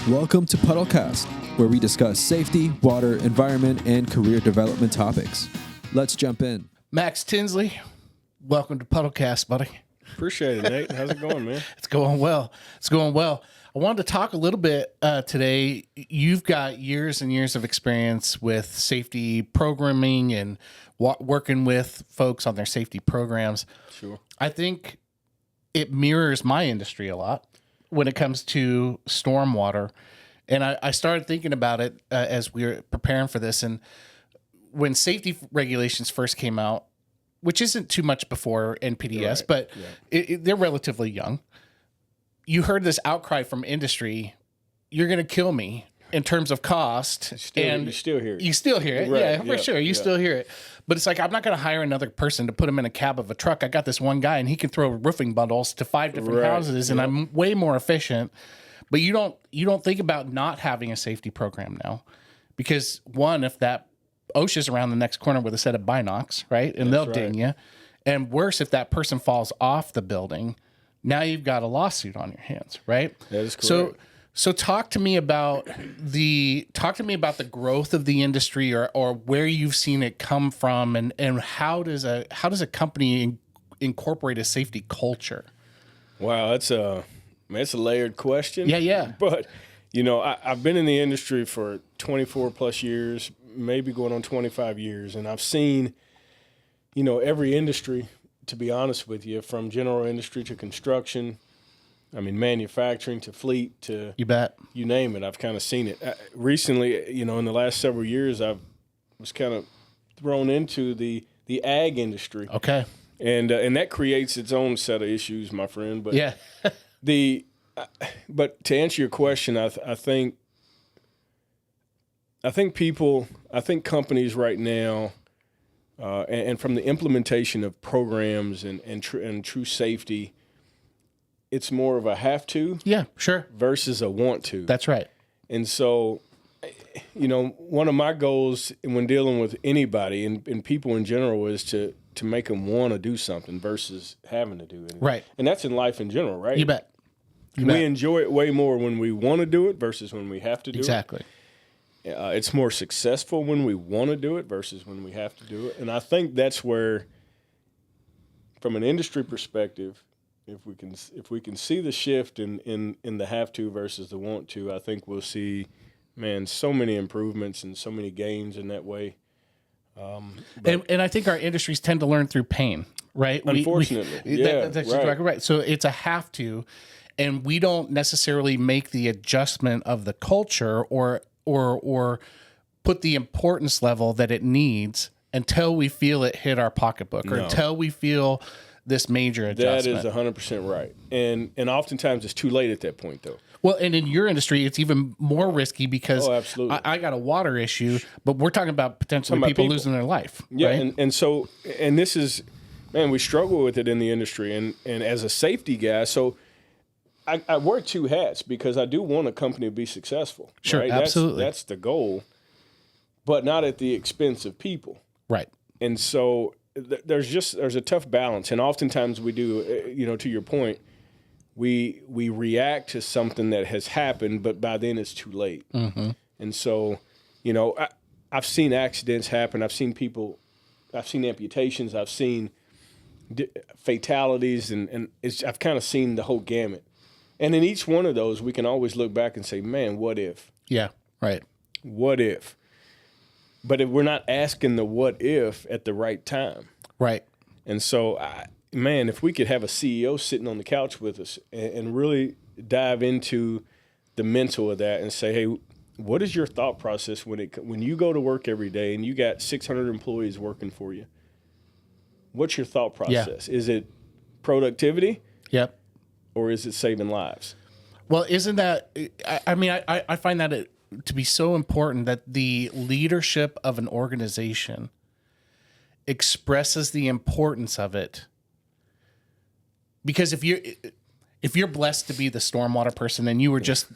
Welcome to Puddlecast, where we discuss safety, water, environment, and career development topics. Let's jump in. Max Tinsley, welcome to Puddlecast, buddy. Appreciate it, Nate. How's it going, man? It's going well. I wanted to talk a little bit today. You've got years and years of experience with safety programming and working with folks on their safety programs. Sure. I think it mirrors my industry a lot when it comes to stormwater. And I started thinking about it as we were preparing for this. And when safety regulations first came out, which isn't too much before NPDS, Right. but Yeah. they're relatively young. You heard this outcry from industry, you're going to kill me in terms of cost. You and still hear it. You still hear it. Right. Yeah, for Yeah. sure. You Yeah. still hear it. But it's like, I'm not going to hire another person to put him in a cab of a truck. I got this one guy and he can throw roofing bundles to 5 different Right. houses and Yep. I'm way more efficient. But you don't think about not having a safety program now. Because one, if that OSHA's around the next corner with a set of binocs, right? And they'll right. ding you. And worse, if that person falls off the building, now you've got a lawsuit on your hands, right? That is correct. So talk to me about the growth of the industry or where you've seen it come from and how does a company incorporate a safety culture? Wow, it's a layered question. Yeah. But, I've been in the industry for 24 plus years, maybe going on 25 years, and I've seen, every industry, to be honest with you, from general industry to construction, manufacturing to fleet to You bet. you name it. I've kind of seen it. Recently, in the last several years, I was kind of thrown into the ag industry. Okay. And that creates its own set of issues, my friend. But Yeah. but to answer your question, I think companies right now, and from the implementation of programs and true safety, it's more of a have to Yeah, sure. versus a want to. That's right. And so, one of my goals when dealing with anybody and people in general is to make them want to do something versus having to do it. Right. And that's in life in general, right? You bet. We enjoy it way more when we want to do it versus when we have to do Exactly. it. It's more successful when we want to do it versus when we have to do it. And I think that's where, from an industry perspective, if we can see the shift in the have to versus the want to, I think we'll see, so many improvements and so many gains in that way. And I think our industries tend to learn through pain, right? Unfortunately. That's right. exactly right. So it's a have to, and we don't necessarily make the adjustment of the culture or put the importance level that it needs until we feel it hit our pocketbook or until we feel this major adjustment. That is 100% right. And oftentimes it's too late at that point, though. Well, and in your industry, it's even more risky because absolutely. I got a water issue, but we're talking about potentially people losing their life. Yeah, right? and this is, we struggle with it in the industry. And as a safety guy, so I wear two hats because I do want a company to be successful. Sure, right? absolutely. That's the goal, but not at the expense of people. Right. And so there's a tough balance. And oftentimes we do, to your point, we react to something that has happened, but by then it's too late. Mm-hmm. And so, I've seen accidents happen. I've seen amputations. I've seen fatalities, and I've kind of seen the whole gamut. And in each one of those, we can always look back and say, man, what if? Yeah, right. What if? But if we're not asking the what if at the right time. Right. And so, if we could have a CEO sitting on the couch with us and really dive into the mental of that and say, hey, what is your thought process when you go to work every day and you got 600 employees working for you? What's your thought process? Yeah. Is it productivity? Yep. Or is it saving lives? Well, isn't that, I find that to be so important that the leadership of an organization expresses the importance of it. Because if you're blessed to be the stormwater person and you were just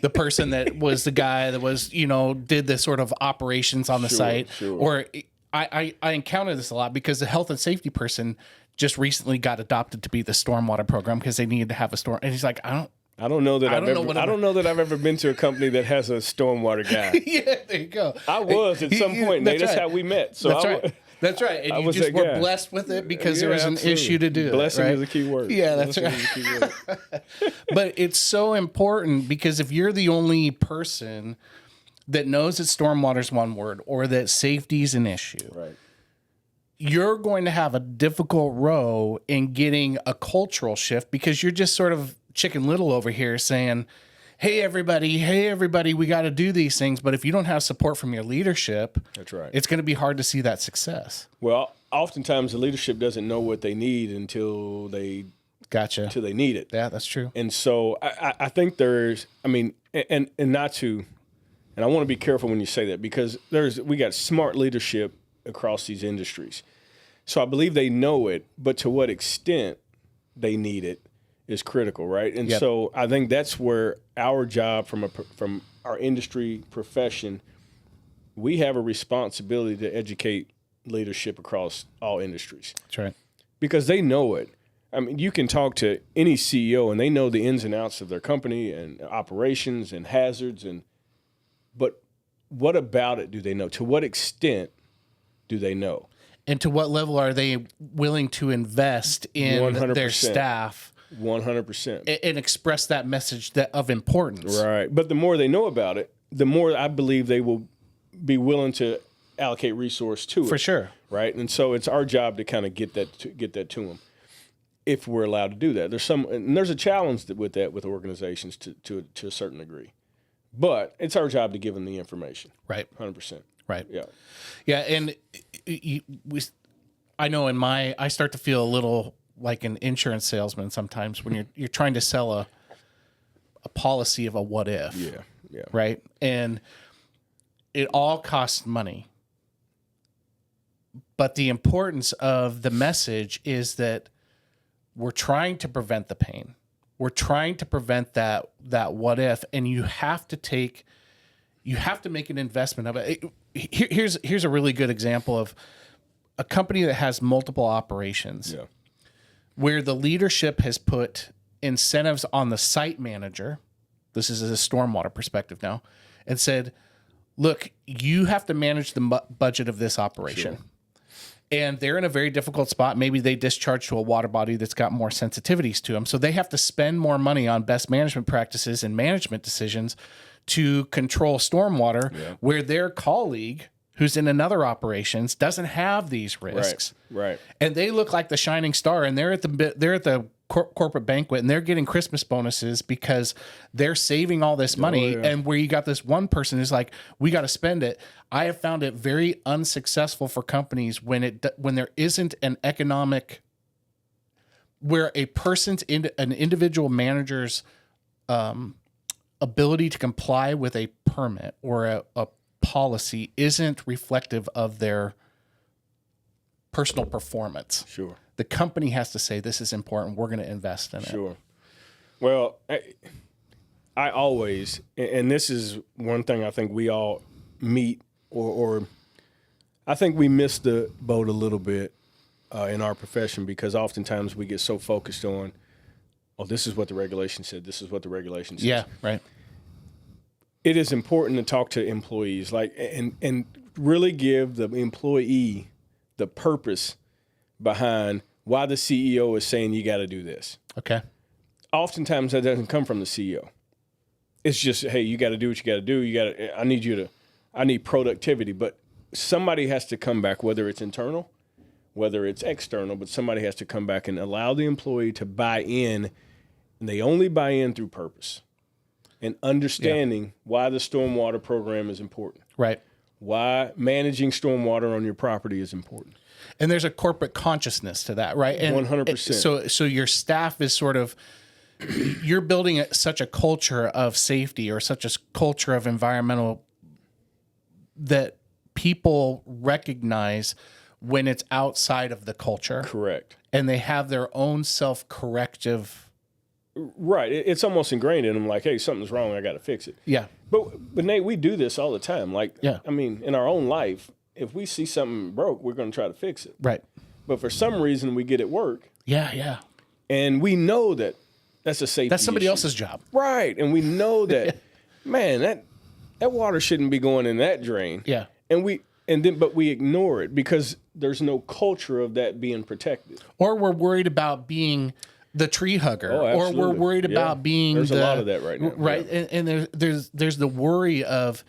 the person that was the guy that was, did the sort of operations on the site, or I encounter this a lot because the health and safety person just recently got adopted to be the stormwater program because they needed to have a storm. And he's like, I I don't know that I don't know that I've ever been to a company that has a stormwater guy. Yeah, there you go. I was at some point. That's how we met. So that's right. That's right. And you just were blessed with it because there was an issue to do. Blessing right? is a key word. Yeah, that's right. But it's so important because if you're the only person that knows that stormwater is one word or that safety is an issue, right, you're going to have a difficult row in getting a cultural shift because you're just sort of Chicken Little over here saying, hey, everybody, we got to do these things. But if you don't have support from your leadership, that's right, it's going to be hard to see that success. Well, oftentimes the leadership doesn't know what they need until they need it. Yeah, that's true. And so I think there's, I mean, and not to, and I want to be careful when you say that because we got smart leadership across these industries. So I believe they know it, but to what extent they need it is critical, right? And so I think that's where our job from our industry profession, we have a responsibility to educate leadership across all industries. That's right. Because they know it. I mean, you can talk to any CEO and they know the ins and outs of their company and operations and hazards but what about it do they know? To what extent do they know? And to what level are they willing to invest in 100%. Their staff? 100%. And express that message of importance. Right. But the more they know about it, the more I believe they will be willing to allocate resource to it. For sure. Right. And so it's our job to kind of get that to them if we're allowed to do that. There's a challenge with that with organizations to a certain degree. But it's our job to give them the information. Right. 100%. Right. Yeah. Yeah. And I know I start to feel a little like an insurance salesman sometimes when you're trying to sell a policy of a what if. Yeah. Yeah. Right. And it all costs money. But the importance of the message is that we're trying to prevent the pain. We're trying to prevent that what if, and you have to make an investment of it. Here's a really good example of a company that has multiple operations, where the leadership has put incentives on the site manager. This is a stormwater perspective now, and said, "Look, you have to manage the budget of this operation." Sure. And they're in a very difficult spot. Maybe they discharge to a water body that's got more sensitivities to them. So they have to spend more money on best management practices and management decisions to control stormwater, where their colleague who's in another operations doesn't have these risks. Right. And they look like the shining star, and they're at the corporate banquet, and they're getting Christmas bonuses because they're saving all this money. And where you got this one person who's like, we got to spend it. I have found it very unsuccessful for companies when there isn't an economic, where an individual manager's ability to comply with a permit or a policy isn't reflective of their personal performance. Sure. The company has to say, this is important. We're going to invest in it. Sure. Well, I always, and this is one thing I think we all meet, or I think we miss the boat a little bit in our profession, because oftentimes we get so focused on, oh, this is what the regulation said. This is what the regulation says. Yeah, right. It is important to talk to employees, and really give the employee the purpose behind why the CEO is saying you got to do this. Okay. Oftentimes that doesn't come from the CEO. It's just, hey, you got to do what you got to do. I need productivity, but somebody has to come back, whether it's internal, whether it's external, but somebody has to come back and allow the employee to buy in, and they only buy in through purpose and understanding why the stormwater program is important. Right. Why managing stormwater on your property is important. And there's a corporate consciousness to that, right? And 100%. So your staff is sort of, you're building such a culture of safety or such a culture of environmental that people recognize when it's outside of the culture. Correct. And they have their own self-corrective. Right. It's almost ingrained in them, like, hey, something's wrong, I got to fix it. Yeah. But Nate, we do this all the time. Like, yeah. I mean, in our own life, if we see something broke, we're going to try to fix it. Right. But for some reason, we get at work. Yeah. And we know that That's a safety That's somebody issue. else's job. Right. And we know that, man, that water shouldn't be going in that drain. Yeah. But we ignore it because there's no culture of that being protected. Or we're worried about being the tree hugger, or we're worried about being there's a lot of that right now. Right. Yeah. And there's the worry of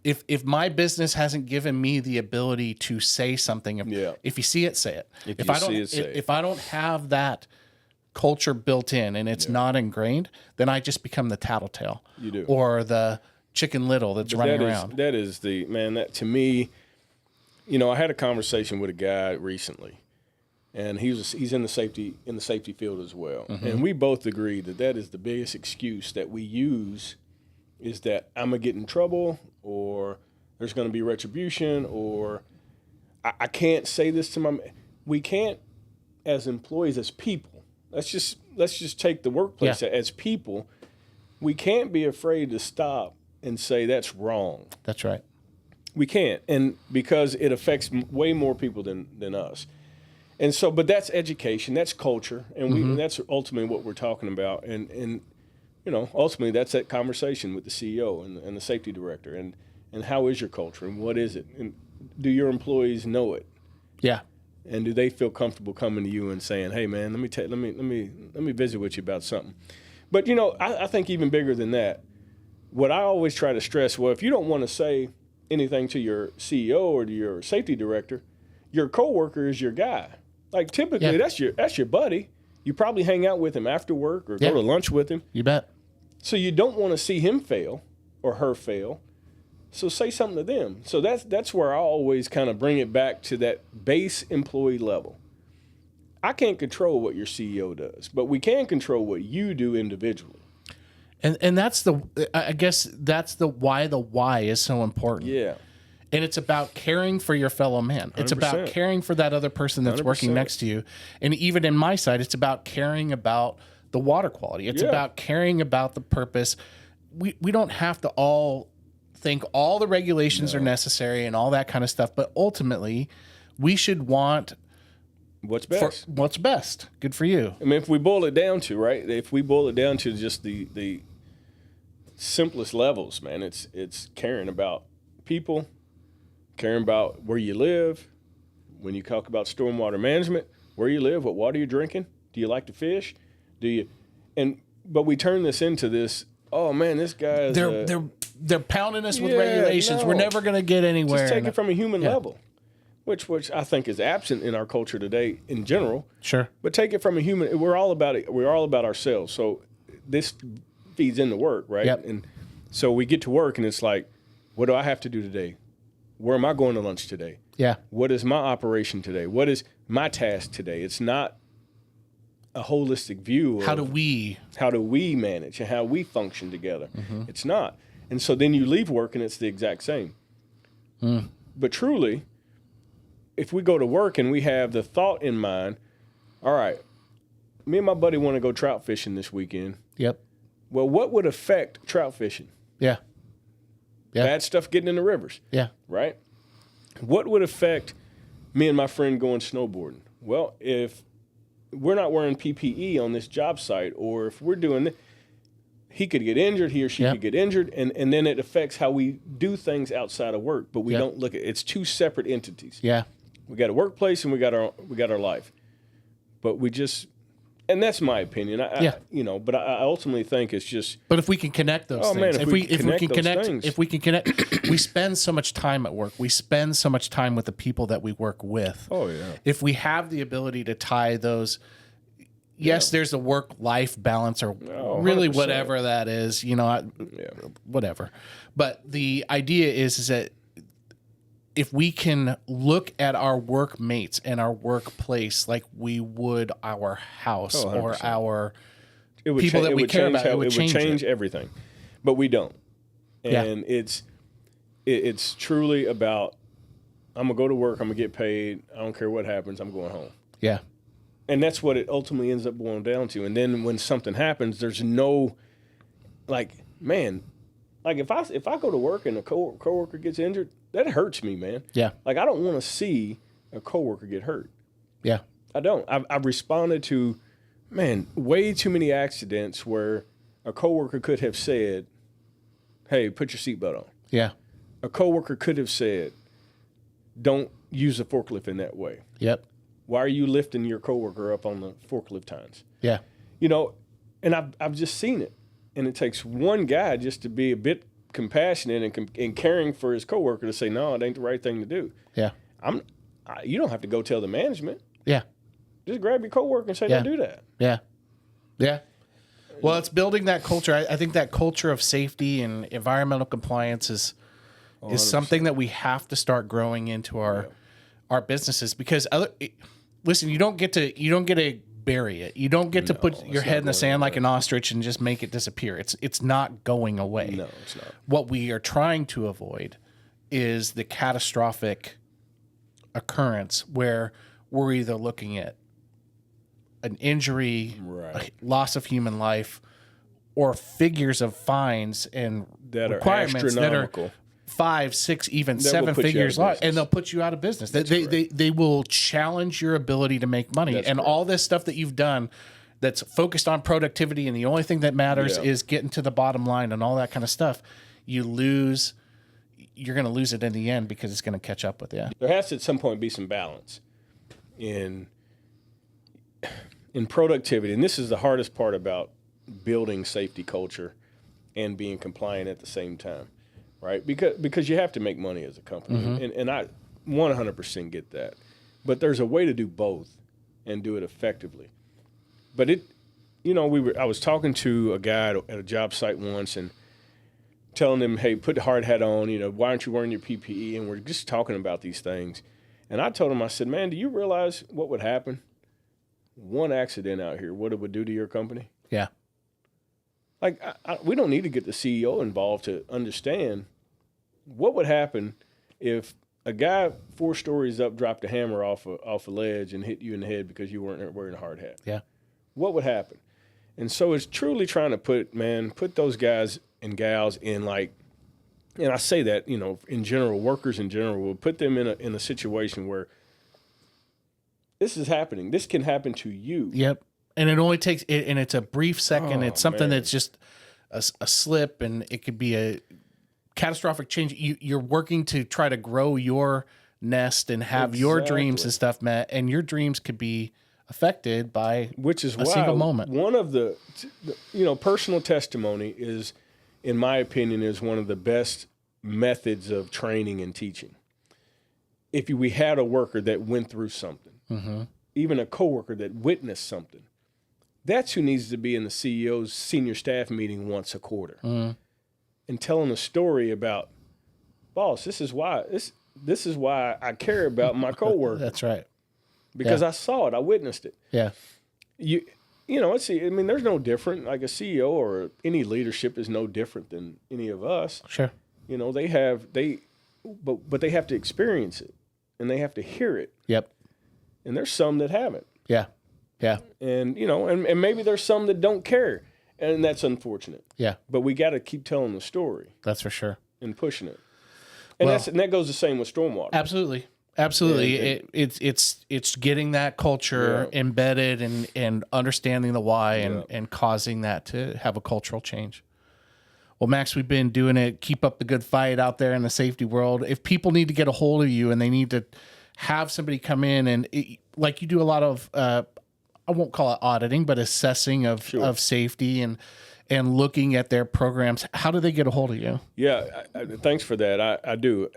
if my business hasn't given me the ability to say something, if you see it, say it. If I don't have that culture built in and it's not ingrained, then I just become the tattletale. You do. Or the Chicken Little that's running around. That is that to me, I had a conversation with a guy recently, and he's in the safety field as well. Mm-hmm. And we both agreed that is the biggest excuse that we use is that I'm going to get in trouble, or there's going to be retribution, or I can't say this to we can't, as employees, as people, let's just take the workplace as people, we can't be afraid to stop and say that's wrong. That's right. We can't, and because it affects way more people than us. And so, but that's education, that's culture, and that's ultimately what we're talking about. And ultimately that's that conversation with the CEO and the safety director, and how is your culture, and what is it, and do your employees know it? Yeah. And do they feel comfortable coming to you and saying, "Hey, man, let me visit with you about something"? But I think even bigger than that, what I always try to stress, well, if you don't want to say anything to your CEO or to your safety director, your coworker is your guy. Like typically that's your buddy. You probably hang out with him after work or go to lunch with him. You bet. So you don't want to see him fail or her fail. So say something to them. So that's where I always kind of bring it back to that base employee level. I can't control what your CEO does, but we can control what you do individually. And that's I guess that's why the why is so important. Yeah. And it's about caring for your fellow man. It's 100%. about caring for that other person that's 100%. working next to you. And even in my side, it's about caring about the water quality. It's about caring about the purpose. We don't have to all think all the regulations are necessary and all that kind of stuff, but ultimately we should want what's best. What's best. Good for you. I mean, if we boil it down to just the simplest levels, man, it's caring about people, caring about where you live. When you talk about stormwater management, where you live, what water you're drinking, do you like to fish? But we turn this into this, oh man, this guy is they're pounding us with regulations. No. We're never going to get anywhere. Just take it from a human level, which I think is absent in our culture today in general. Sure. But take it from a human. We're all about it. We're all about ourselves. So this feeds into work, right? Yep. And so we get to work, and it's like, what do I have to do today? Where am I going to lunch today? Yeah. What is my operation today? What is my task today? It's not a holistic view of how do we manage and how we function together. Mm-hmm. It's not. And so then you leave work and it's the exact same. But truly, if we go to work and we have the thought in mind, all right, me and my buddy want to go trout fishing this weekend. Yep. Well, what would affect trout fishing? Yeah. Bad stuff getting in the rivers. Yeah. Right? What would affect me and my friend going snowboarding? Well, if we're not wearing PPE on this job site, or if we're doing this, he could get injured, he or she could get injured, and then it affects how we do things outside of work. But we don't look at it. It's two separate entities. Yeah. We got a workplace and we got our life. But we just, and that's my opinion. But I ultimately think it's just. But if we can connect those things, man, if we can connect, we spend so much time at work. We spend so much time with the people that we work with. Oh yeah. If we have the ability to tie those. Yes, there's a work-life balance, or really 100%. whatever that is, whatever. But the idea is that if we can look at our workmates and our workplace like we would our house or our people that we care about, it would change everything. But we don't. And it's truly about, I'm going to go to work, I'm going to get paid, I don't care what happens, I'm going home. Yeah. And that's what it ultimately ends up boiling down to. And then when something happens, there's no, if I go to work and a coworker gets injured, that hurts me, man. Yeah. I don't want to see a coworker get hurt. Yeah. I don't. I've responded to, man, way too many accidents where a coworker could have said, "Hey, put your seatbelt on." Yeah. A coworker could have said, "Don't use the forklift in that way." Yep. Why are you lifting your coworker up on the forklift tines? Yeah. You know, and I've just seen it, and it takes one guy just to be a bit compassionate and caring for his coworker to say, "No, it ain't the right thing to do." Yeah. You don't have to go tell the management. Yeah. Just grab your coworker and say, Yeah. "Don't do that." Yeah. Yeah. Well, it's building that culture. I think that culture of safety and environmental compliance is 100%. something that we have to start growing into our businesses, because listen, you don't get to bury it. You don't get to put your head in the sand like an ostrich and just make it disappear. It's not going away. No, it's not. What we are trying to avoid is the catastrophic occurrence where we're either looking at an injury, Right. a loss of human life, or figures of fines and That are requirements that are astronomical. 5, 6, even will 7 put you out of figures long, business. and they'll put you out of business. They will challenge your ability to make money. That's and correct. all this stuff that you've done that's focused on productivity, and the only thing that matters Yeah. is getting to the bottom line and all that kind of stuff, you're going to lose it in the end because it's going to catch up with you. There has to at some point be some balance in productivity, and this is the hardest part about building safety culture and being compliant at the same time, right? Because you have to make money as a company, and I 100% get that. But there's a way to do both and do it effectively. But I was talking to a guy at a job site once and telling him, "Hey, put the hard hat on. Why aren't you wearing your PPE?" And we're just talking about these things. And I told him, I said, "Man, do you realize what would happen? One accident out here, what it would do to your company?" Yeah. Like, we don't need to get the CEO involved to understand what would happen if a guy 4 stories up dropped a hammer off a ledge and hit you in the head because you weren't wearing a hard hat. Yeah. What would happen? And so it's truly trying to put those guys and gals in, like, and I say that, in general, workers in general, will put them in a situation where this is happening. This can happen to you. Yep. And it only takes, and it's a brief second. Oh, it's something man. that's just a slip, and it could be a catastrophic change. You're working to try to grow your nest and have your dreams Exactly. and stuff met, and your dreams could be affected by Which is a why single moment. one of the personal testimony is, in my opinion, is one of the best methods of training and teaching. If we had a worker that went through something, even a coworker that witnessed something, that's who needs to be in the CEO's senior staff meeting once a quarter, and telling a story about, "Boss, this is why I care about my coworker." That's right. Because I saw it, I witnessed it. Yeah. There's no different. Like, a CEO or any leadership is no different than any of us. Sure. But they have to experience it, and they have to hear it. Yep. And there's some that haven't. Yeah. Yeah. And and maybe there's some that don't care, and that's unfortunate. Yeah. But we got to keep telling the story That's for sure. and pushing it. And Well- that goes the same with stormwater. Absolutely. It's getting that culture embedded and understanding the why and causing that to have a cultural change. Well, Max, we've been doing it. Keep up the good fight out there in the safety world. If people need to get a hold of you and they need to have somebody come in and like you do a lot of, I won't call it auditing, but assessing of safety and looking at their programs, how do they get a hold of you? Yeah, thanks for that. I do.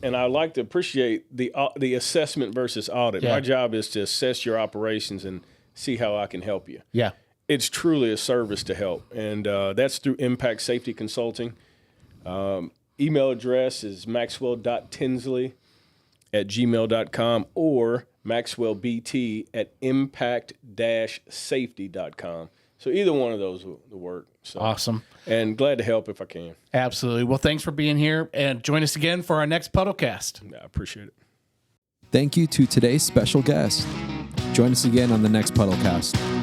And I like to appreciate the assessment versus audit. Yeah. My job is to assess your operations and see how I can help you. Yeah. It's truly a service to help, and that's through Impact Safety Consulting. Email address is maxwell.tinsley@gmail.com or maxwellbt@impact-safety.com. So either one of those will work. So. Awesome. And glad to help if I can. Absolutely. Well, thanks for being here, and join us again for our next Puddlecast. I appreciate it. Thank you to today's special guest. Join us again on the next Puddlecast.